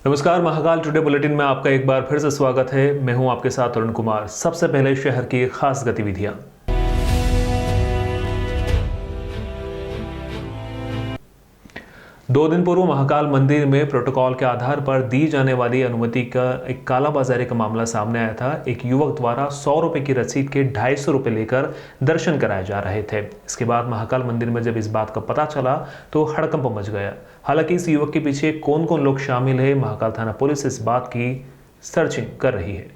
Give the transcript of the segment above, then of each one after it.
नमस्कार, Mahakal today bulletin में आपका एक बार फिर से स्वागत है। मैं हूं आपके साथ अरुण कुमार। सबसे पहले शहर की खास गतिविधियां। 2 दिन पूर्व महाकाल मंदिर में प्रोटोकॉल के आधार पर दी जाने वाली अनुमति का एक कालाबाजारी का मामला सामने आया था। एक युवक द्वारा 100 रुपए की रसीद के 250 रुपए लेकर दर्शन कराए जा रहे थे। इसके बाद महाकाल मंदिर में जब इस बात का पता चला तो हड़कंप मच गया। हालांकि इस युवक के पीछे कौन कौन लोग शामिल है, महाकाल थाना पुलिस इस बात की सर्चिंग कर रही है।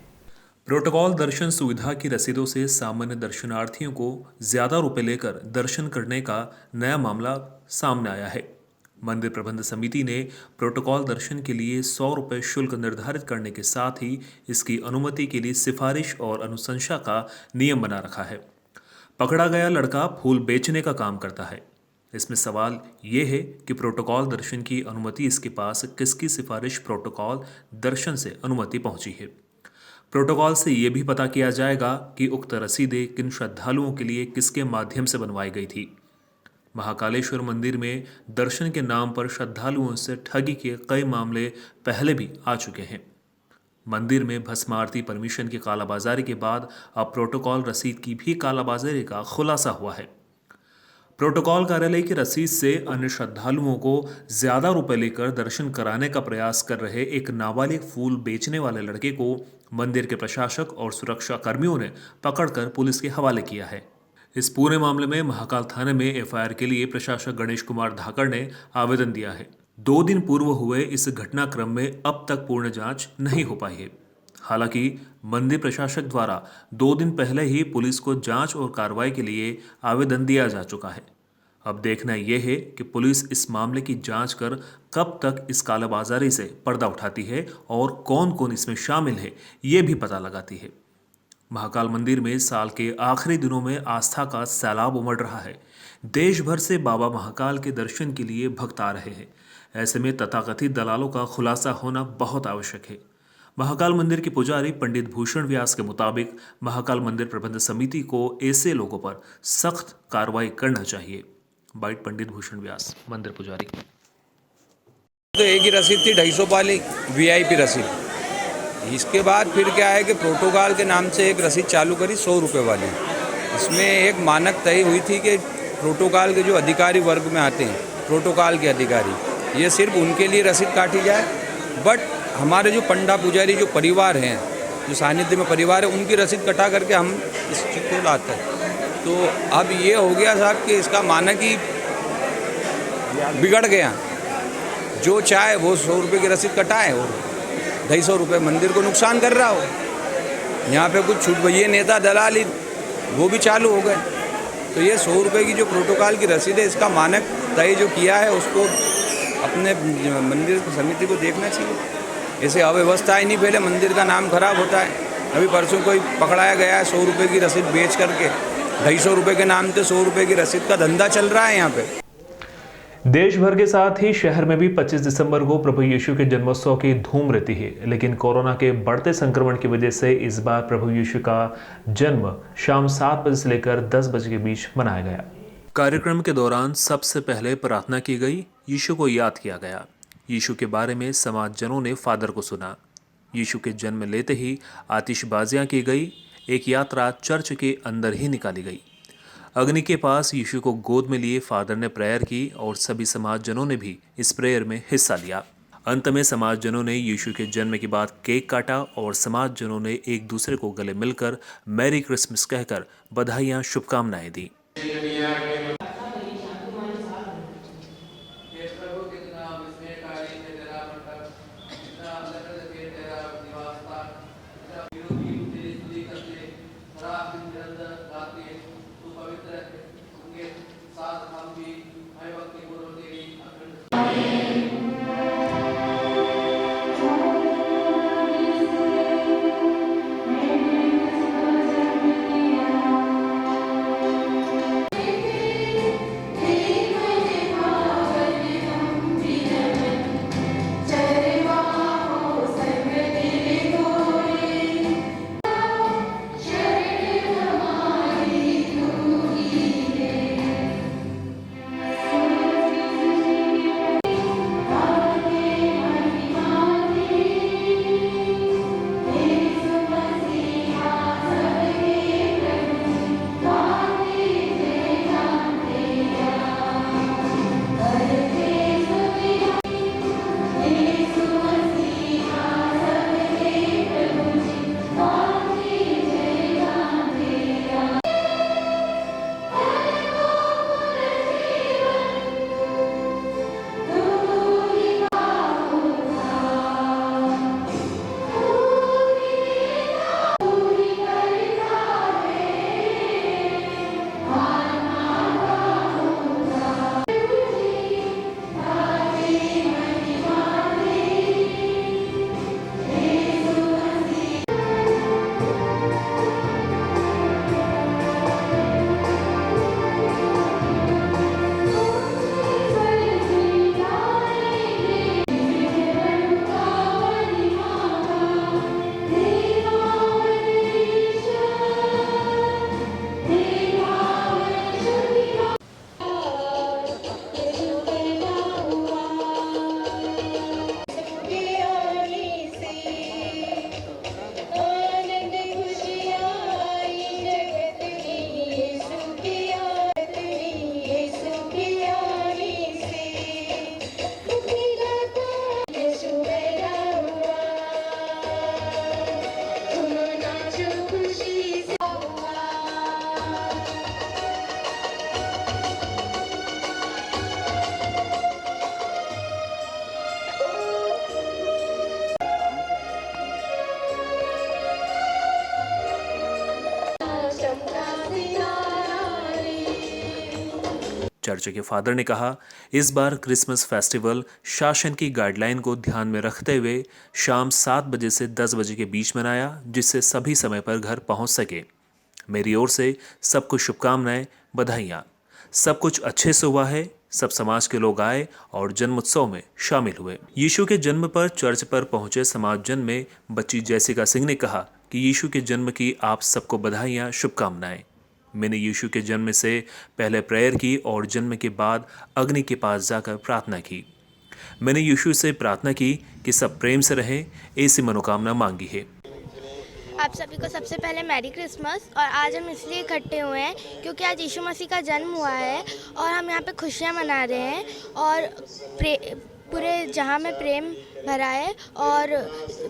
प्रोटोकॉल दर्शन सुविधा की रसीदों से सामान्य दर्शनार्थियों को ज्यादा रुपए लेकर दर्शन करने का नया मामला सामने आया है। मंदिर प्रबंध समिति ने प्रोटोकॉल दर्शन के लिए 100 रुपये शुल्क निर्धारित करने के साथ ही इसकी अनुमति के लिए सिफारिश और अनुशंसा का नियम बना रखा है। पकड़ा गया लड़का फूल बेचने का काम करता है। इसमें सवाल ये है कि प्रोटोकॉल दर्शन की अनुमति इसके पास किसकी सिफारिश प्रोटोकॉल दर्शन से अनुमति पहुंची है। प्रोटोकॉल से ये भी पता किया जाएगा कि उक्त रसीदें किन श्रद्धालुओं के लिए किसके माध्यम से बनवाई गई थी। महाकालेश्वर मंदिर में दर्शन के नाम पर श्रद्धालुओं से ठगी के कई मामले पहले भी आ चुके हैं। मंदिर में भस्म आरती परमिशन की कालाबाजारी के बाद अब प्रोटोकॉल रसीद की भी कालाबाजारी का खुलासा हुआ है। प्रोटोकॉल कार्यालय की रसीद से अन्य श्रद्धालुओं को ज्यादा रुपए लेकर दर्शन कराने का प्रयास कर रहे एक नाबालिग फूल बेचने वाले लड़के को मंदिर के प्रशासक और सुरक्षा कर्मियों ने पकड़कर पुलिस के हवाले किया है। इस पूरे मामले में महाकाल थाने में एफआईआर के लिए प्रशासक गणेश कुमार धाकड़ ने आवेदन दिया है। 2 दिन पूर्व हुए इस घटनाक्रम में अब तक पूर्ण जांच नहीं हो पाई है। हालांकि मंदिर प्रशासक द्वारा 2 दिन पहले ही पुलिस को जांच और कार्रवाई के लिए आवेदन दिया जा चुका है। अब देखना यह है कि पुलिस इस मामले की जांच कर कब तक इस कालाबाजारी से पर्दा उठाती है और कौन कौन इसमें शामिल है, ये भी पता लगाती है। महाकाल मंदिर में साल के आखिरी दिनों में आस्था का सैलाब उमड़ रहा है। देश भर से बाबा महाकाल के दर्शन के लिए भक्त आ रहे हैं। ऐसे में तथाकथित दलालों का खुलासा होना बहुत आवश्यक है। महाकाल मंदिर के पुजारी पंडित भूषण व्यास के मुताबिक महाकाल मंदिर प्रबंध समिति को ऐसे लोगों पर सख्त कार्रवाई करना चाहिए। बाइट पंडित भूषण व्यास, मंदिर पुजारी। तो एक ही रसीद थी 250 वाली वीआईपी रसीद। इसके बाद फिर क्या है कि प्रोटोकॉल के नाम से एक रसीद चालू करी 100 रुपये वाली। इसमें एक मानक तय हुई थी कि प्रोटोकॉल के जो अधिकारी वर्ग में आते हैं, प्रोटोकॉल के अधिकारी, ये सिर्फ उनके लिए रसीद काटी जाए। बट हमारे जो पंडा पुजारी जो परिवार हैं, जो सानिध्य में परिवार है, उनकी रसीद कटा करके हम इस चीज़ को लाते हैं। तो अब ये हो गया साहब कि इसका मानक ही बिगड़ गया। जो चाहे वो 100 रुपये की रसीद कटाए और 250 रुपये मंदिर को नुकसान कर रहा हो। यहाँ पे कुछ छूट भैया नेता दलाल वो भी चालू हो गए। तो ये 100 रुपये की जो प्रोटोकॉल की रसीद है, इसका मानक तय जो किया है उसको अपने मंदिर समिति को देखना चाहिए। ऐसे अव्यवस्था ही नहीं फैले, मंदिर का नाम खराब होता है। अभी परसों कोई पकड़ाया गया है 100 रुपये की रसीद बेच करके, 250 रुपये के नाम से 100 रुपये की रसीद का धंधा चल रहा है यहाँ पे। देश भर के साथ ही शहर में भी 25 दिसंबर को प्रभु यीशु के जन्मोत्सव की धूम रहती है, लेकिन कोरोना के बढ़ते संक्रमण की वजह से इस बार प्रभु यीशु का जन्म शाम 7 बजे से लेकर 10 बजे के बीच मनाया गया। कार्यक्रम के दौरान सबसे पहले प्रार्थना की गई, यीशु को याद किया गया। यीशु के बारे में समाजजनों ने फादर को सुना। यीशु के जन्म लेते ही आतिशबाजियां की गई। एक यात्रा चर्च के अंदर ही निकाली गई। अग्नि के पास यीशु को गोद में लिए फादर ने प्रेयर की और सभी समाजजनों ने भी इस प्रेयर में हिस्सा लिया। अंत में समाजजनों ने यीशु के जन्म के बाद केक काटा और समाजजनों ने एक दूसरे को गले मिलकर मैरी क्रिसमस कहकर बधाइयां, शुभकामनाएं दी। चर्च के फादर ने कहा, इस बार क्रिसमस फेस्टिवल शासन की गाइडलाइन को ध्यान में रखते हुए शाम 7 बजे से 10 बजे के बीच मनाया, जिससे सभी समय पर घर पहुंच सके। मेरी ओर से सबको शुभकामनाएं, बधाइयाँ। सब कुछ अच्छे से हुआ है। सब समाज के लोग आए और जन्मोत्सव में शामिल हुए। यीशु के जन्म पर चर्च पर पहुंचे समाजजन में बच्ची जैसिका सिंह ने कहा कि यीशु के जन्म की आप सबको बधाइयाँ, शुभकामनाएं। मैंने यीशु के जन्म से पहले प्रेयर की और जन्म के बाद अग्नि के पास जाकर प्रार्थना की। मैंने यीशु से प्रार्थना की कि सब प्रेम से रहें, ऐसी मनोकामना मांगी है। आप सभी को सबसे पहले मैरी क्रिसमस। और आज हम इसलिए इकट्ठे हुए हैं क्योंकि आज यीशु मसीह का जन्म हुआ है और हम यहाँ पे खुशियाँ मना रहे हैं और पूरे जहाँ में प्रेम भरा है। और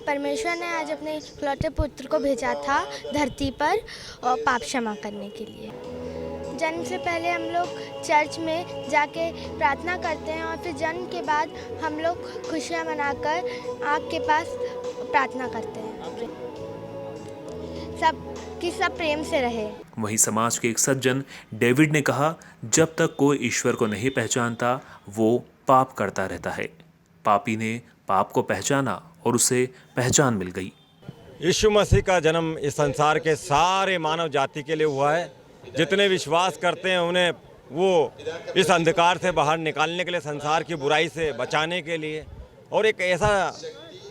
परमेश्वर ने आज अपने इकलौते पुत्र को भेजा था धरती पर और पाप क्षमा करने के लिए। जन्म से पहले हम लोग चर्च में जाके प्रार्थना करते हैं और फिर जन्म के बाद हम लोग खुशियाँ मनाकर आग के पास प्रार्थना करते हैं सब प्रेम से रहे। वहीं समाज के एक सज्जन डेविड ने कहा, जब तक कोई ईश्वर को नहीं पहचानता वो पाप करता रहता है। पापी ने पाप को पहचाना और उसे पहचान मिल गई। यीशु मसीह का जन्म इस संसार के सारे मानव जाति के लिए हुआ है। जितने विश्वास करते हैं उन्हें वो इस अंधकार से बाहर निकालने के लिए, संसार की बुराई से बचाने के लिए। और एक ऐसा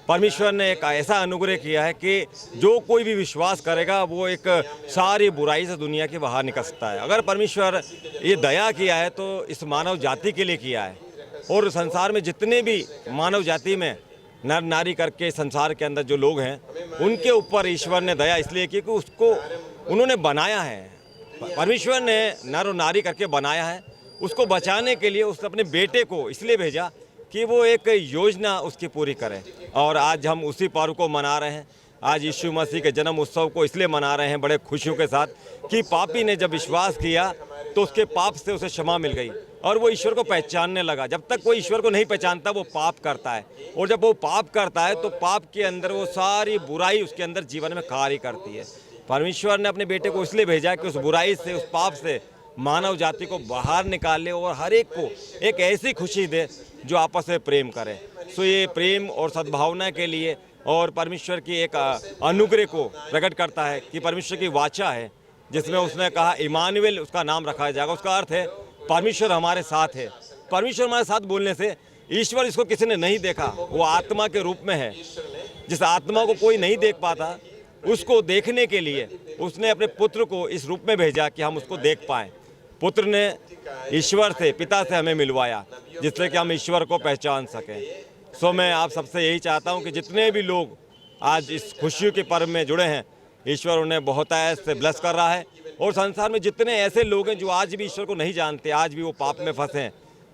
परमेश्वर ने एक ऐसा अनुग्रह किया है कि जो कोई भी विश्वास करेगा वो एक सारी बुराई से दुनिया के बाहर निकल सकता है। अगर परमेश्वर ये दया किया है तो इस मानव जाति के लिए किया है। और संसार में जितने भी मानव जाति में नर नारी करके संसार के अंदर जो लोग हैं उनके ऊपर ईश्वर ने दया इसलिए की कि उसको उन्होंने बनाया है। परमेश्वर ने नर और नारी करके बनाया है। उसको बचाने के लिए उसने अपने बेटे को इसलिए भेजा कि वो एक योजना उसकी पूरी करें। और आज हम उसी पर्व को मना रहे हैं। आज यीशु मसीह के जन्म उत्सव को इसलिए मना रहे हैं बड़े खुशियों के साथ कि पापी ने जब विश्वास किया तो उसके पाप से उसे क्षमा मिल गई और वो ईश्वर को पहचानने लगा। जब तक कोई ईश्वर को नहीं पहचानता वो पाप करता है, और जब वो पाप करता है तो पाप के अंदर वो सारी बुराई उसके अंदर जीवन में कार्य करती है। परमेश्वर ने अपने बेटे को इसलिए भेजा कि उस बुराई से, उस पाप से मानव जाति को बाहर निकाले और हर एक को एक ऐसी खुशी दे जो आपस में प्रेम करे। सो ये प्रेम और सद्भावना के लिए और परमेश्वर की एक अनुग्रह को प्रकट करता है कि परमेश्वर की वाचा है जिसमें उसने कहा इमानुएल उसका नाम रखा जाएगा। उसका अर्थ है परमेश्वर हमारे साथ है। परमेश्वर हमारे साथ बोलने से ईश्वर इसको किसी ने नहीं देखा, वो आत्मा के रूप में है। जिस आत्मा को कोई नहीं देख पाता उसको देखने के लिए उसने अपने पुत्र को इस रूप में भेजा कि हम उसको देख पाएँ। पुत्र ने ईश्वर से, पिता से हमें मिलवाया जिससे कि हम ईश्वर को पहचान सकें। सो मैं आप सबसे यही चाहता हूं कि जितने भी लोग आज इस खुशियों के पर्व में जुड़े हैं ईश्वर उन्हें बहुत ऐसे ब्लेस कर रहा है। और संसार में जितने ऐसे लोग हैं जो आज भी ईश्वर को नहीं जानते, आज भी वो पाप में फंसे हैं,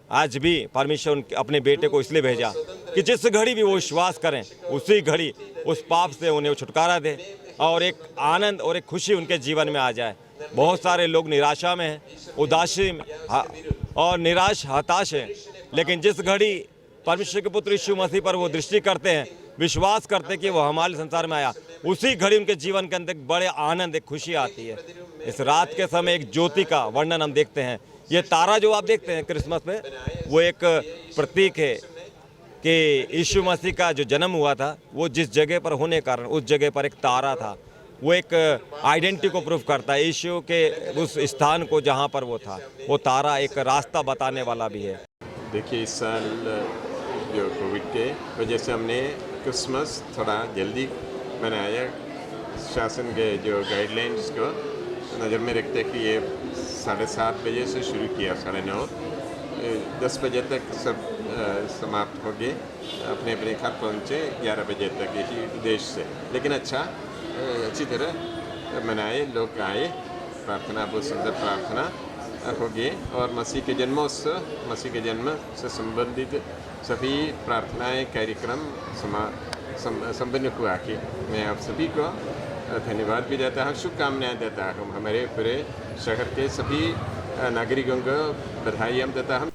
आज भी परमेश्वर अपने बेटे को इसलिए भेजा कि जिस घड़ी भी वो विश्वास करें उसी घड़ी उस पाप से उन्हें छुटकारा दे और एक आनंद और एक खुशी उनके जीवन में आ जाए। बहुत सारे लोग निराशा में हैं, उदासी में और निराश हताश हैं, लेकिन जिस घड़ी परमेश्वर के पुत्र यीशु मसीह पर वो दृष्टि करते हैं, विश्वास करते हैं कि वो हमारे संसार में आया, उसी घड़ी उनके जीवन के अंदर बड़े आनंद, एक खुशी आती है। इस रात के समय एक ज्योति का वर्णन हम देखते हैं। ये तारा जो आप देखते हैं क्रिसमस में, वो एक प्रतीक है कि यीशु मसीह का जो जन्म हुआ था वो जिस जगह पर होने के कारण उस जगह पर एक तारा था। वो एक आइडेंटिटी को प्रूफ करता है यीशु के उस स्थान को जहाँ पर वो था। वो तारा एक रास्ता बताने वाला भी है। देखिए, इस साल जो कोविड के वजह से हमने क्रिसमस थोड़ा जल्दी मनाया। शासन के जो गाइडलाइंस को नज़र में रखते कि ये 7:30 बजे से शुरू किया, 9:30, 10 बजे तक सब समाप्त हो गए, अपने अपने घर पहुँचे 11 बजे तक यही उद्देश्य से। लेकिन अच्छी तरह मनाए, लोग आए, प्रार्थना बहुत सुंदर प्रार्थना हो गई और मसीह के जन्मोत्सव, मसीह के जन्म से संबंधित सभी प्रार्थनाएं, कार्यक्रम संपन्न हुआ कि मैं आप सभी को धन्यवाद भी देता हूँ, शुभकामनाएं देता हूँ। हमारे पूरे शहर के सभी नागरिकों को बधाई हम देता हूँ।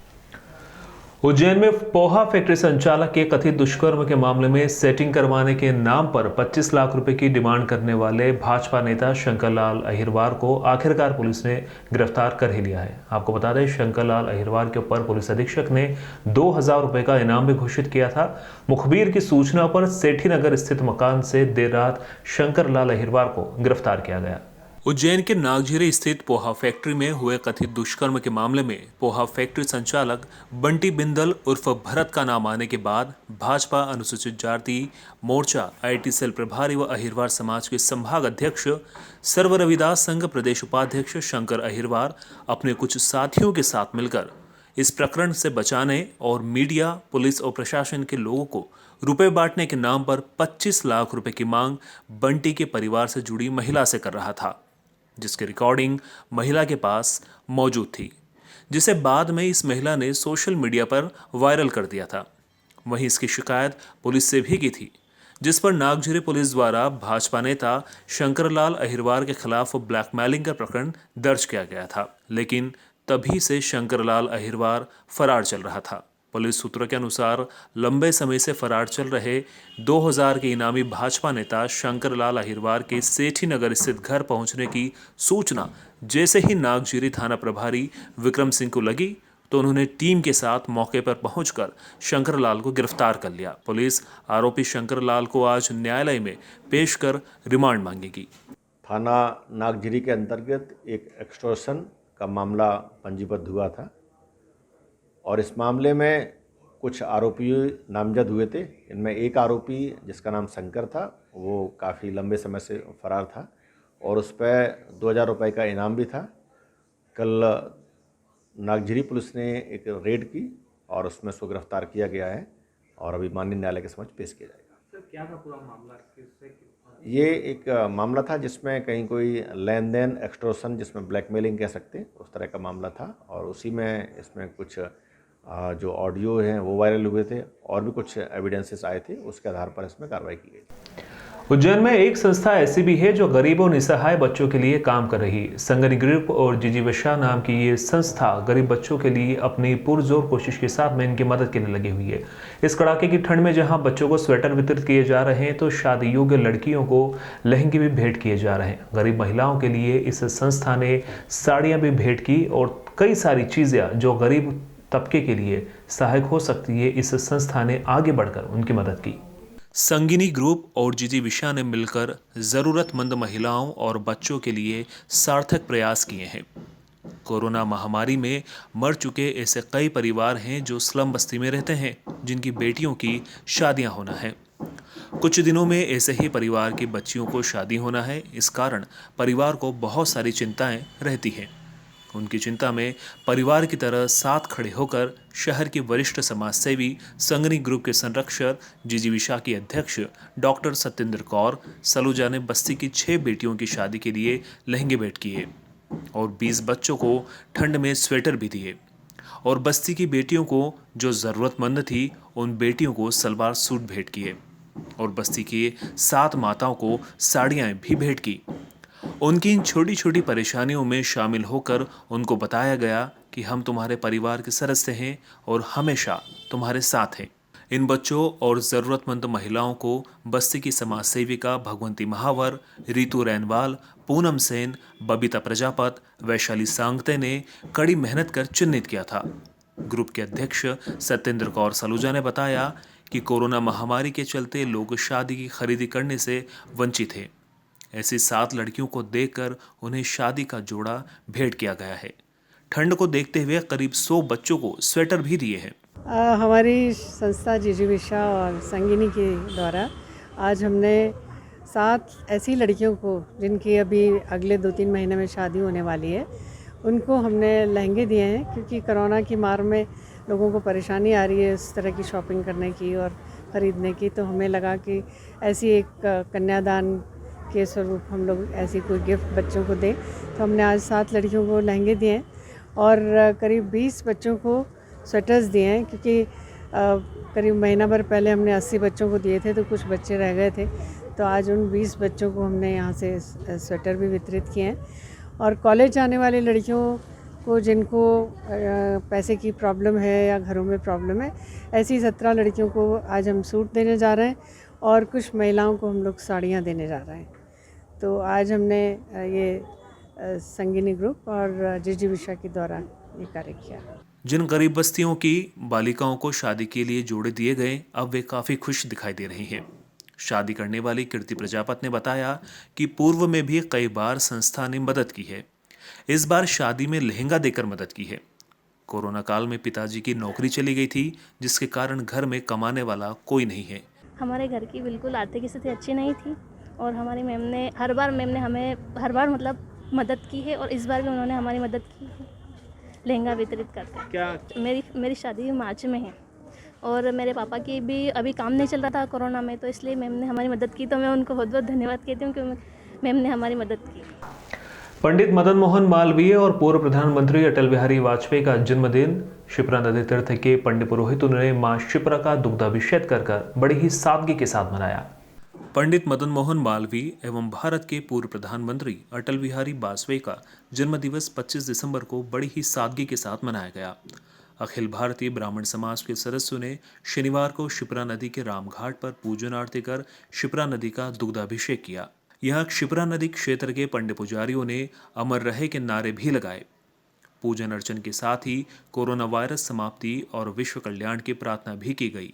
उज्जैन में पोहा फैक्ट्री संचालक के कथित दुष्कर्म के मामले में सेटिंग करवाने के नाम पर 25 लाख रुपए की डिमांड करने वाले भाजपा नेता शंकरलाल अहिरवार को आखिरकार पुलिस ने गिरफ्तार कर ही लिया है। आपको बता दें, शंकरलाल अहिरवार के ऊपर पुलिस अधीक्षक ने 2000 रुपए का इनाम भी घोषित किया था। मुखबिर की सूचना पर सेठी नगर स्थित मकान से देर रात शंकरलाल अहिरवार को गिरफ्तार किया गया। उज्जैन के नागझीरी स्थित पोहा फैक्ट्री में हुए कथित दुष्कर्म के मामले में पोहा फैक्ट्री संचालक बंटी बिंदल उर्फ भरत का नाम आने के बाद भाजपा अनुसूचित जाति मोर्चा आईटी सेल प्रभारी व अहिरवार समाज के संभाग अध्यक्ष सर्व रविदास संघ प्रदेश उपाध्यक्ष शंकर अहिरवार अपने कुछ साथियों के साथ मिलकर इस प्रकरण से बचाने और मीडिया, पुलिस और प्रशासन के लोगों को रुपए बांटने के नाम पर 25 लाख रुपए की मांग बंटी के परिवार से जुड़ी महिला से कर रहा था, जिसकी रिकॉर्डिंग महिला के पास मौजूद थी, जिसे बाद में इस महिला ने सोशल मीडिया पर वायरल कर दिया था। वहीं इसकी शिकायत पुलिस से भी की थी, जिस पर नागझीरी पुलिस द्वारा भाजपा नेता शंकरलाल अहिरवार के खिलाफ ब्लैकमेलिंग का प्रकरण दर्ज किया गया था, लेकिन तभी से शंकरलाल अहिरवार फरार चल रहा था। पुलिस सूत्रों के अनुसार लंबे समय से फरार चल रहे 2000 के इनामी भाजपा नेता शंकरलाल अहिरवार के सेठी नगर स्थित घर पहुंचने की सूचना जैसे ही नागझीरी थाना प्रभारी विक्रम सिंह को लगी तो उन्होंने टीम के साथ मौके पर पहुंचकर शंकरलाल को गिरफ्तार कर लिया। पुलिस आरोपी शंकरलाल को आज न्यायालय में पेश कर रिमांड मांगेगी। थाना नागझीरी के अंतर्गत एक एक्सटॉर्शन का मामला पंजीबद्ध हुआ था और इस मामले में कुछ आरोपी नामजद हुए थे। इनमें एक आरोपी जिसका नाम शंकर था, वो काफ़ी लंबे समय से फरार था और उस पर 2000 रुपये का इनाम भी था। कल नागझीरी पुलिस ने एक रेड की और उसमें उसको गिरफ्तार किया गया है और अभी माननीय न्यायालय के समक्ष पेश किया जाएगा। सर, क्या था पूरा मामला? ये एक मामला था जिसमें कहीं कोई लेन देन, एक्सटॉर्शन, जिसमें ब्लैकमेलिंग कह सकते हैं, उस तरह का मामला था और उसी में इसमें कुछ जो ऑडियो हैं वो वायरल हुए थे और भी कुछ एविडेंसेस आए थे, उसके आधार पर इसमें कार्रवाई की गई। उज्जैन में एक संस्था ऐसी भी है जो गरीब और निसहाय बच्चों के लिए काम कर रही। संगनी ग्रुप और जिजीविका नाम की ये संस्था गरीब बच्चों के लिए अपनी पुरजोर कोशिश के साथ में इनकी मदद के लिए लगी हुई है। इस कड़ाके की ठंड में जहां बच्चों को स्वेटर वितरित किए जा रहे हैं तो शादी योग्य लड़कियों को लहंगे भी भेंट किए जा रहे हैं। गरीब महिलाओं के लिए इस संस्था ने साड़ियाँ भी भेंट की और कई सारी चीज़ें जो गरीब तबके के लिए सहायक हो सकती है, इस संस्था ने आगे बढ़कर उनकी मदद की। संगिनी ग्रुप और जिजीविका ने मिलकर ज़रूरतमंद महिलाओं और बच्चों के लिए सार्थक प्रयास किए हैं। कोरोना महामारी में मर चुके ऐसे कई परिवार हैं जो स्लम बस्ती में रहते हैं, जिनकी बेटियों की शादियां होना है। कुछ दिनों में ऐसे ही परिवार की बच्चियों को शादी होना है। इस कारण परिवार को बहुत सारी चिंताएं रहती हैं। उनकी चिंता में परिवार की तरह साथ खड़े होकर शहर की वरिष्ठ समाजसेवी संगनी ग्रुप के संरक्षक जिजीविका की अध्यक्ष डॉक्टर सत्येंद्र कौर सलूजा ने बस्ती की 6 बेटियों की शादी के लिए लहंगे भेंट किए और 20 बच्चों को ठंड में स्वेटर भी दिए और बस्ती की बेटियों को जो ज़रूरतमंद थी उन बेटियों को सलवार सूट भेंट किए और बस्ती की 7 माताओं को साड़ियाँ भी भेंट की। उनकी इन छोटी छोटी परेशानियों में शामिल होकर उनको बताया गया कि हम तुम्हारे परिवार के सदस्य हैं और हमेशा तुम्हारे साथ हैं। इन बच्चों और ज़रूरतमंद महिलाओं को बस्ती की समाज सेविका भगवंती महावर, रीतू रैनवाल, पूनम सेन, बबीता प्रजापत, वैशाली सांगते ने कड़ी मेहनत कर चिन्हित किया था। ग्रुप के अध्यक्ष सत्येंद्र कौर सलूजा ने बताया कि कोरोना महामारी के चलते लोग शादी की खरीदी करने से वंचित हैं। ऐसी 7 लड़कियों को देखकर उन्हें शादी का जोड़ा भेंट किया गया है। ठंड को देखते हुए करीब 100 बच्चों को स्वेटर भी दिए हैं। हमारी संस्था जिजीविका और संगिनी के द्वारा आज हमने 7 ऐसी लड़कियों को जिनकी अभी अगले 2-3 महीने में शादी होने वाली है, उनको हमने लहंगे दिए हैं क्योंकि कोरोना की मार में लोगों को परेशानी आ रही है इस तरह की शॉपिंग करने की और ख़रीदने की। तो हमें लगा कि ऐसी एक कन्यादान के स्वरूप हम लोग ऐसी कोई गिफ्ट बच्चों को दें। तो हमने आज 7 लड़कियों को लहंगे दिए हैं और करीब 20 बच्चों को स्वेटर्स दिए हैं क्योंकि करीब महीना भर पहले हमने 80 बच्चों को दिए थे तो कुछ बच्चे रह गए थे। तो आज उन 20 बच्चों को हमने यहाँ से स्वेटर भी वितरित किए हैं। और कॉलेज जाने वाली लड़कियों को जिनको पैसे की प्रॉब्लम है या घरों में प्रॉब्लम है, ऐसी 17 लड़कियों को आज हम सूट देने जा रहे हैं और कुछ महिलाओं को हम लोग साड़ियाँ देने जा रहे हैं। तो आज हमने ये संगिनी ग्रुप और जिजीविषा के द्वारा ये कार्य किया। जिन गरीब बस्तियों की बालिकाओं को शादी के लिए जोड़े दिए गए, अब वे काफ़ी खुश दिखाई दे रही हैं। शादी करने वाली कीर्ति प्रजापत ने बताया कि पूर्व में भी कई बार संस्था ने मदद की है। इस बार शादी में लहंगा देकर मदद की है। कोरोना काल में पिताजी की नौकरी चली गई थी, जिसके कारण घर में कमाने वाला कोई नहीं है। हमारे घर की बिल्कुल आर्थिक स्थिति अच्छी नहीं थी और हमारी मैम ने हमें हर बार मतलब मदद की है और इस बार भी उन्होंने हमारी मदद की है लहंगा वितरित करके। क्या मेरी शादी मार्च में है और मेरे पापा की भी अभी काम नहीं चल रहा था कोरोना में, तो इसलिए मैम ने हमारी मदद की। तो मैं उनको बहुत बहुत धन्यवाद कहती हूँ कि मैम ने हमारी मदद की। पंडित मदन मोहन मालवीय और पूर्व प्रधानमंत्री अटल बिहारी वाजपेयी का जन्मदिन शिप्रा नदी तीर्थ के पंडित पुरोहितों ने मां शिप्रा का दुग्धाभिषेक कर बड़ी ही सादगी के साथ मनाया। पंडित मदन मोहन मालवीय एवं भारत के पूर्व प्रधानमंत्री अटल बिहारी वाजपेयी का जन्मदिवस 25 दिसंबर को बड़ी ही सादगी के साथ मनाया गया। अखिल भारतीय ब्राह्मण समाज के सदस्यों ने शनिवार को शिप्रा नदी के रामघाट पर पूजन आरती कर शिप्रा नदी का दुग्धाभिषेक किया। यहाँ शिप्रा नदी क्षेत्र के पंडित पुजारियों ने अमर रहे के नारे भी लगाए। पूजन अर्चन के साथ ही कोरोना वायरस समाप्ति और विश्व कल्याण की प्रार्थना भी की गई।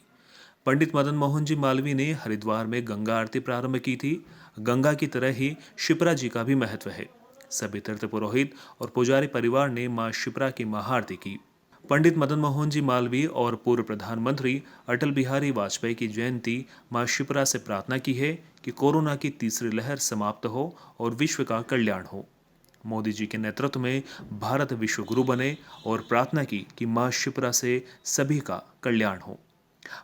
पंडित मदन मोहन जी मालवीय ने हरिद्वार में गंगा आरती प्रारंभ की थी। गंगा की तरह ही शिप्रा जी का भी महत्व है। सभी तीर्थ पुरोहित और पुजारी परिवार ने मां शिप्रा की महाआरती की। पंडित मदन मोहन जी मालवीय और पूर्व प्रधानमंत्री अटल बिहारी वाजपेयी की जयंती मां शिप्रा से प्रार्थना की है कि कोरोना की तीसरी लहर समाप्त हो और विश्व का कल्याण हो। मोदी जी के नेतृत्व में भारत विश्व गुरु बने और प्रार्थना की कि मां शिप्रा से सभी का कल्याण हो।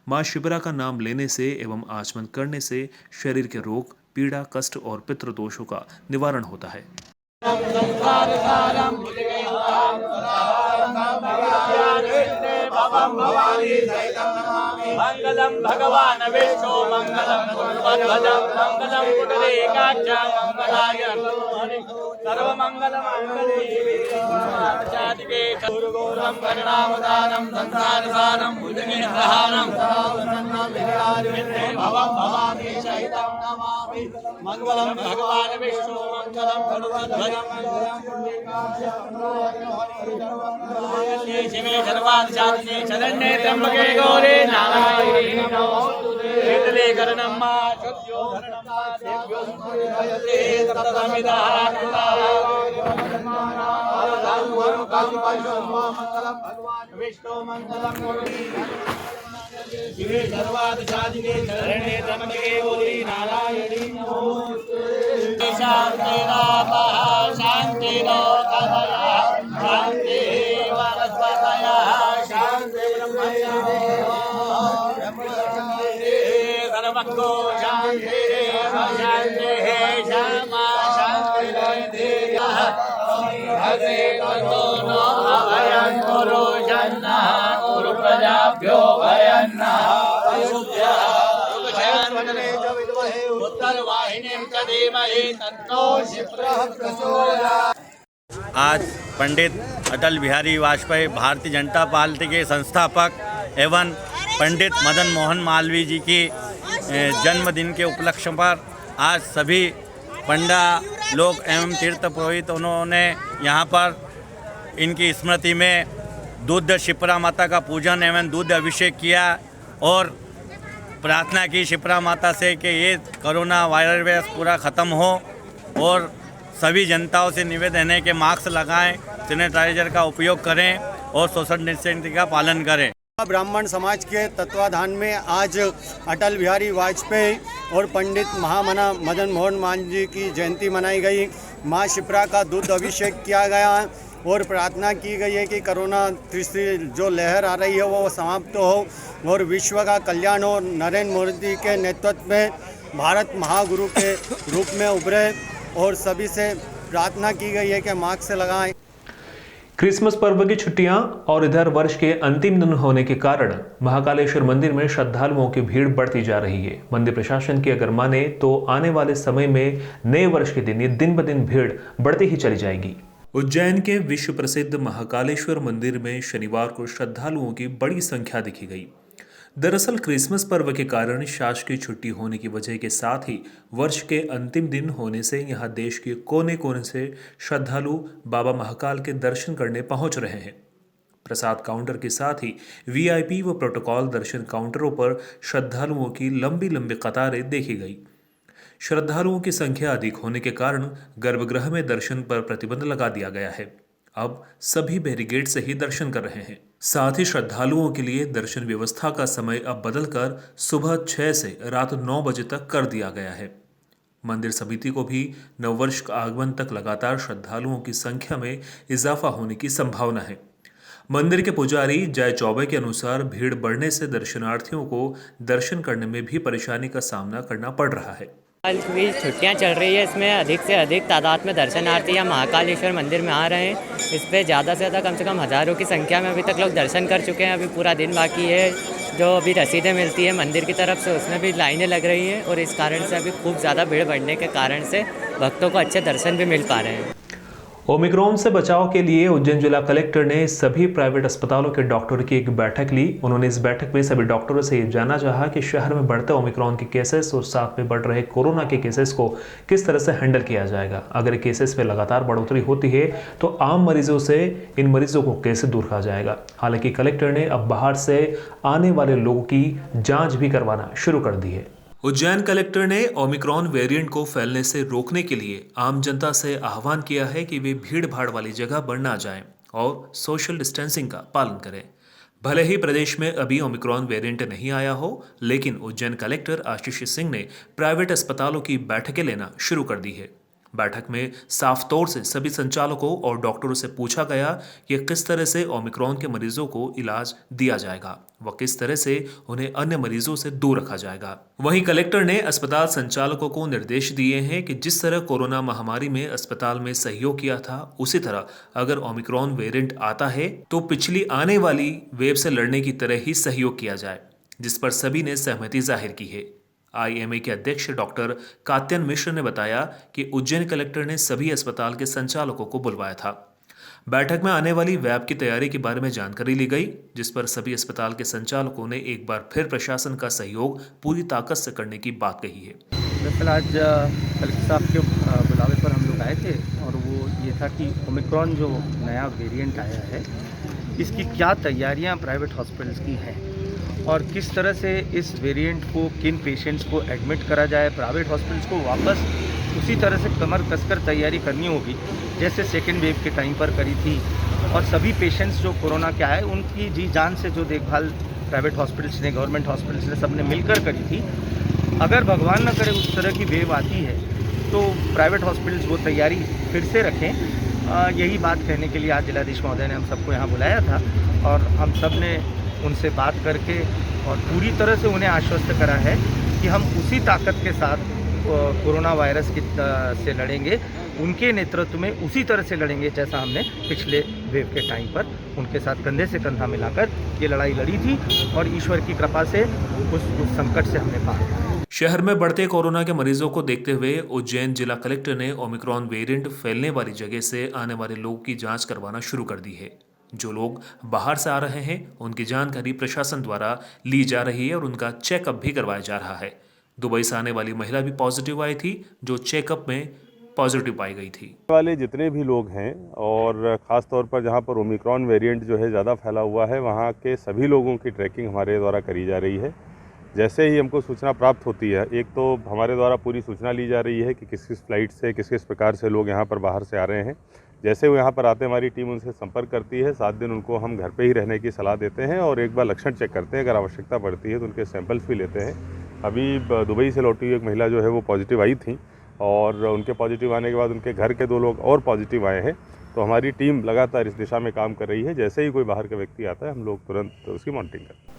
मां शिप्रा का नाम लेने से एवं आचमन करने से शरीर के रोग, पीड़ा, कष्ट और पितृदोषों का निवारण होता है। मंगलम भगवान विष्णु मंगलम गुरुध्वजं मंगलम पुंडरीकाक्षं मंगलाय सर्वमंगलमांगल्ये साधिके गुरुगौरं करुणावतारं संसारसारं भुजगेन्द्रहारं भवं भवानी सहितं नमामि। मंगलम भगवान विष्णु मंगलम गुरुध्वजं शिवे सर्वाधिशालिने शरण्ये त्र्यंबके गौरी नारायणी नमोस्तुते। शीतले करणम्मा शुद्ध्यो धरणम्मा देव्यो सुमोदयते भगवान विष्णु मंगलम शिवे सर्वाधिशालिने शरण्ये त्र्यंबके गौरी नारायणी नमोस्तुते। शान्तिरापः शान्तिरोधयः शान्ति वनस्पतयः शान्ति सर्वको शान्ति शान्तिः क्षमा शान्तिः हरे ततो नो अभयं कुरु जन्नः कुरु प्रजाभ्यो भयन्नः अयुध्यः उत्तरवाहिनीं च धीमहि तन्नो शिप्रः प्रचोदयात्। आज पंडित अटल बिहारी वाजपेयी भारतीय जनता पार्टी के संस्थापक एवं पंडित मदन मोहन मालवीय जी की जन्मदिन के उपलक्ष्य पर आज सभी पंडा लोग एवं तीर्थ पुरोहित उन्होंने यहाँ पर इनकी स्मृति में दूध शिप्रा माता का पूजन एवं दूध अभिषेक किया और प्रार्थना की शिप्रा माता से कि ये कोरोना वायरस पूरा ख़त्म हो और सभी जनताओं से निवेदन है कि मास्क लगाएं, सैनिटाइजर का उपयोग करें और सोशल डिस्टेंसिंग का पालन करें। ब्राह्मण समाज के तत्वाधान में आज अटल बिहारी वाजपेयी और पंडित महामना मदन मोहन मालवीय जी की जयंती मनाई गई। माँ शिप्रा का दूध अभिषेक किया गया और प्रार्थना की गई है कि कोरोना तीसरी जो लहर आ रही है वो समाप्त हो और विश्व का कल्याण हो। नरेंद्र मोदी के नेतृत्व में भारत महागुरु के रूप में उभरे और सभी से प्रार्थना की गई है कि मास्क लगाएं। क्रिसमस पर्व की छुट्टियां और इधर वर्ष के अंतिम दिन होने के कारण महाकालेश्वर मंदिर में श्रद्धालुओं की भीड़ बढ़ती जा रही है। मंदिर प्रशासन की अगर माने तो आने वाले समय में नए वर्ष के दिन ये दिन ब दिन भीड़ बढ़ती ही चली जाएगी। उज्जैन के विश्व प्रसिद्ध महाकालेश्वर मंदिर में शनिवार को श्रद्धालुओं की बड़ी संख्या दिखी गई। दरअसल क्रिसमस पर्व के कारण शासकीय छुट्टी होने की वजह के साथ ही वर्ष के अंतिम दिन होने से यहां देश के कोने कोने से श्रद्धालु बाबा महाकाल के दर्शन करने पहुंच रहे हैं। प्रसाद काउंटर के साथ ही वीआईपी व प्रोटोकॉल दर्शन काउंटरों पर श्रद्धालुओं की लंबी लंबी कतारें देखी गई। श्रद्धालुओं की संख्या अधिक होने के कारण गर्भगृह में दर्शन पर प्रतिबंध लगा दिया गया है। अब सभी बैरिकेड से ही दर्शन कर रहे हैं। साथ ही श्रद्धालुओं के लिए दर्शन व्यवस्था का समय अब बदलकर सुबह 6 से रात 9 बजे तक कर दिया गया है। मंदिर समिति को भी नववर्ष का आगमन तक लगातार श्रद्धालुओं की संख्या में इजाफा होने की संभावना है। मंदिर के पुजारी जय चौबे के अनुसार भीड़ बढ़ने से दर्शनार्थियों को दर्शन करने में भी परेशानी का सामना करना पड़ रहा है। आज भी छुट्टियां चल रही है, इसमें अधिक से अधिक तादाद में दर्शनार्थी यहाँ महाकालेश्वर मंदिर में आ रहे हैं। इस पे ज़्यादा से ज़्यादा कम से कम हज़ारों की संख्या में अभी तक लोग दर्शन कर चुके हैं। अभी पूरा दिन बाकी है। जो अभी रसीदें मिलती है मंदिर की तरफ से उसमें भी लाइनें लग रही हैं और इस कारण से अभी खूब ज़्यादा भीड़ बढ़ने के कारण से भक्तों को अच्छे दर्शन भी मिल पा रहे हैं। ओमिक्रॉन से बचाव के लिए उज्जैन जिला कलेक्टर ने सभी प्राइवेट अस्पतालों के डॉक्टरों की एक बैठक ली। उन्होंने इस बैठक में सभी डॉक्टरों से ये जानना चाहा कि शहर में बढ़ते ओमिक्रॉन के केसेस और साथ में बढ़ रहे कोरोना के केसेस को किस तरह से हैंडल किया जाएगा। अगर केसेस में लगातार बढ़ोतरी होती है तो आम मरीजों से इन मरीजों को कैसे दूर रखा जाएगा। हालांकि कलेक्टर ने अब बाहर से आने वाले लोगों की जाँच भी करवाना शुरू कर दी है। उज्जैन कलेक्टर ने ओमिक्रॉन वेरिएंट को फैलने से रोकने के लिए आम जनता से आह्वान किया है कि वे भीड़ भाड़ वाली जगह पर न जाएं और सोशल डिस्टेंसिंग का पालन करें। भले ही प्रदेश में अभी ओमिक्रॉन वेरिएंट नहीं आया हो, लेकिन उज्जैन कलेक्टर आशीष सिंह ने प्राइवेट अस्पतालों की बैठकें लेना शुरू कर दी है। बैठक में साफ तौर से सभी संचालकों और डॉक्टरों से पूछा गया कि किस तरह से ओमिक्रॉन के मरीजों को इलाज दिया जाएगा व किस तरह से उन्हें अन्य मरीजों से दूर रखा जाएगा। वहीं कलेक्टर ने अस्पताल संचालकों को निर्देश दिए हैं कि जिस तरह कोरोना महामारी में अस्पताल में सहयोग किया था, उसी तरह अगर ओमिक्रॉन वेरिएंट आता है तो पिछली आने वाली वेव से लड़ने की तरह ही सहयोग किया जाए, जिस पर सभी ने सहमति जाहिर की है। आईएमए के अध्यक्ष डॉक्टर कात्यन मिश्र ने बताया कि उज्जैन कलेक्टर ने सभी अस्पताल के संचालकों को बुलवाया था। बैठक में आने वाली वेब की तैयारी के बारे में जानकारी ली गई, जिस पर सभी अस्पताल के संचालकों ने एक बार फिर प्रशासन का सहयोग पूरी ताकत से करने की बात कही है। दरअसल आज कलेक्टर साहब के बुलावे पर हम लोग आए थे और वो ये था कि ओमिक्रॉन जो नया वेरिएंट आया है इसकी क्या तैयारियां प्राइवेट हॉस्पिटल्स की हैं और किस तरह से इस वेरिएंट को किन पेशेंट्स को एडमिट करा जाए। प्राइवेट हॉस्पिटल्स को वापस उसी तरह से कमर कसकर तैयारी करनी होगी जैसे सेकेंड वेव के टाइम पर करी थी और सभी पेशेंट्स जो कोरोना के आए उनकी जी जान से जो देखभाल प्राइवेट हॉस्पिटल्स ने, गवर्नमेंट हॉस्पिटल्स ने सबने मिलकर करी थी। अगर भगवान न करे उस तरह की वेव आती है तो प्राइवेट हॉस्पिटल्स वो तैयारी फिर से रखें। यही बात कहने के लिए आज जिलाधीश महोदय ने हम सबको यहाँ बुलाया था और हम सब ने उनसे बात करके और पूरी तरह से उन्हें आश्वस्त करा है कि हम उसी ताकत के साथ कोरोना वायरस से लड़ेंगे, उनके नेतृत्व में उसी तरह से लड़ेंगे जैसा हमने पिछले वेव के टाइम पर उनके साथ कंधे से कंधा मिलाकर ये लड़ाई लड़ी थी और ईश्वर की कृपा से उस संकट से हमने पार पाया। शहर में बढ़ते कोरोना के मरीजों को देखते हुए उज्जैन जिला कलेक्टर ने ओमिक्रॉन वेरिएंट फैलने वाली जगह से आने वाले लोगों की जांच करवाना शुरू कर दी है। जो लोग बाहर से आ रहे हैं उनकी जानकारी प्रशासन द्वारा ली जा रही है और उनका चेकअप भी करवाया जा रहा है। दुबई से आने वाली महिला भी पॉजिटिव आई थी, जो चेकअप में पॉजिटिव पाई गई थी। वाले जितने भी लोग हैं और ख़ास तौर पर जहां पर ओमिक्रॉन वेरिएंट जो है ज़्यादा फैला हुआ है, वहां के सभी लोगों की ट्रैकिंग हमारे द्वारा करी जा रही है। जैसे ही हमको सूचना प्राप्त होती है, एक तो हमारे द्वारा पूरी सूचना ली जा रही है कि किस किस फ्लाइट से किस किस प्रकार से लोग यहाँ पर बाहर से आ रहे हैं। जैसे वो यहाँ पर आते हैं हमारी टीम उनसे संपर्क करती है। 7 दिन उनको हम घर पे ही रहने की सलाह देते हैं और एक बार लक्षण चेक करते हैं। अगर आवश्यकता पड़ती है तो उनके सैंपल्स भी लेते हैं। अभी दुबई से लौटी हुई एक महिला जो है वो पॉजिटिव आई थी और उनके पॉजिटिव आने के बाद उनके घर के 2 लोग और पॉजिटिव आए हैं। तो हमारी टीम लगातार इस दिशा में काम कर रही है। जैसे ही कोई बाहर का व्यक्ति आता है हम लोग तुरंत उसकी मॉनिटरिंग करते हैं।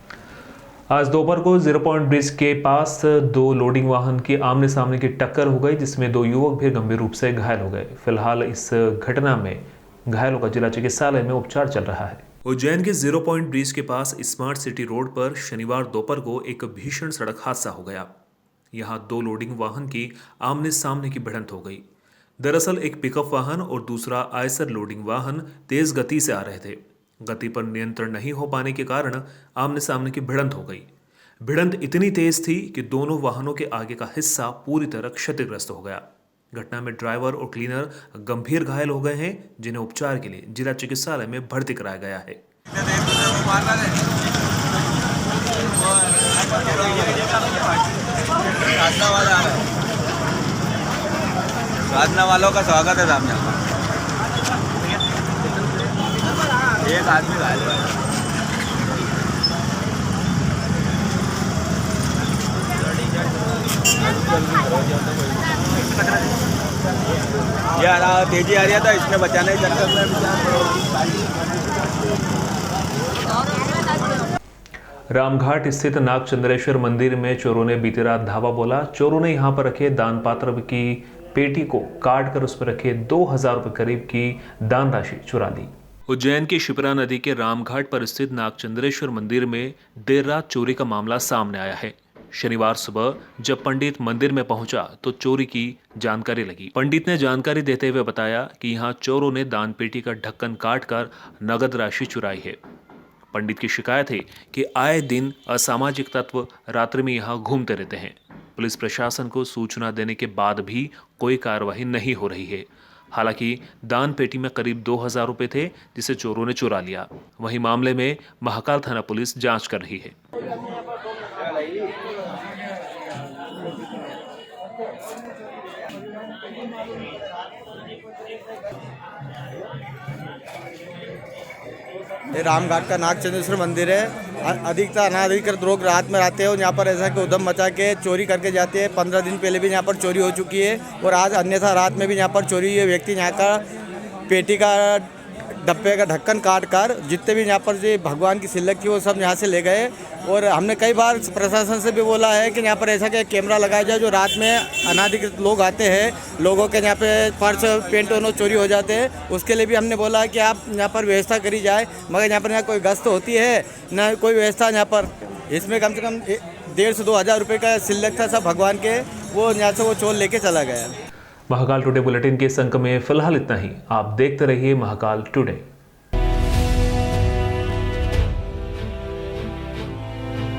आज दोपहर को 0 पॉइंट ब्रिज के पास 2 लोडिंग वाहन की आमने सामने की टक्कर हो गई, जिसमें 2 युवक भी गंभीर रूप से घायल हो गए। फिलहाल इस घटना में घायलों का जिला चिकित्सालय में उपचार चल रहा है। उज्जैन के 0 पॉइंट ब्रिज के पास स्मार्ट सिटी रोड पर शनिवार दोपहर को एक भीषण सड़क हादसा हो गया। यहां 2 लोडिंग वाहन की आमने सामने की भिड़ंत हो गई। दरअसल एक पिकअप वाहन और दूसरा आयसर लोडिंग वाहन तेज गति से आ रहे थे। गति पर नियंत्रण नहीं हो पाने के कारण आमने सामने की भिड़ंत हो गई। भिड़ंत इतनी तेज थी कि दोनों वाहनों के आगे का हिस्सा पूरी तरह क्षतिग्रस्त हो गया। घटना में ड्राइवर और क्लीनर गंभीर घायल हो गए हैं, जिन्हें उपचार के लिए जिला चिकित्सालय में भर्ती कराया गया है। साधना वालों का स्वागत है सामने। एक आदमी घायल है। यार तेजी आ रही था, इसने बचाने के चक्कर में। रामघाट स्थित नागचंद्रेश्वर मंदिर में चोरों ने बीती रात धावा बोला। चोरों ने यहां पर रखे दान पात्र की पेटी को काट कर उस पर रखे 2000 रुपए करीब की दान राशि चुरा ली। उज्जैन की शिप्रा नदी के रामघाट पर स्थित नागचंद्रेश्वर मंदिर में देर रात चोरी का मामला सामने आया है। शनिवार सुबह जब पंडित मंदिर में पहुंचा तो चोरी की जानकारी लगी। पंडित ने जानकारी देते हुए बताया कि यहां चोरों ने दान पेटी का ढक्कन काटकर नगद राशि चुराई है। पंडित की शिकायत है कि आए दिन असामाजिक तत्व रात्रि में यहां घूमते रहते हैं। पुलिस प्रशासन को सूचना देने के बाद भी कोई कार्रवाई नहीं हो रही है। हालांकि दान पेटी में करीब 2000 रुपए थे, जिसे चोरों ने चुरा लिया। वहीं मामले में महाकाल थाना पुलिस जांच कर रही है। ये रामघाट का नागचंद्रेश्वर मंदिर है। अधिकतर अनाधिकृत लोग रात में आते हैं और यहाँ पर ऐसा कि उद्यम मचा के चोरी करके जाते हैं। 15 दिन पहले भी यहाँ पर चोरी हो चुकी है और आज अन्यथा रात में भी यहाँ पर चोरी हुई है। व्यक्ति यहाँ का पेटी का डब्बे का ढक्कन काट कर जितने भी यहाँ पर जो भगवान की सिल्लक थी वो सब यहाँ से ले गए। और हमने कई बार प्रशासन से भी बोला है कि यहाँ पर ऐसा कि कैमरा लगाया जाए, जो रात में अनाधिकृत लोग आते हैं, लोगों के यहाँ पे पर्स पेंट दोनों चोरी हो जाते हैं, उसके लिए भी हमने बोला है कि आप यहाँ पर व्यवस्था करी जाए। मगर यहाँ पर ना कोई गश्त होती है ना कोई व्यवस्था यहाँ पर। इसमें कम से कम 1,500 से 2,000 रुपये का सिल्लक था सब भगवान के, वो यहाँ से वो चोर लेके चला गया। महाकाल टुडे बुलेटिन के इस अंक में फिलहाल इतना ही। आप देखते रहिए महाकाल टुडे।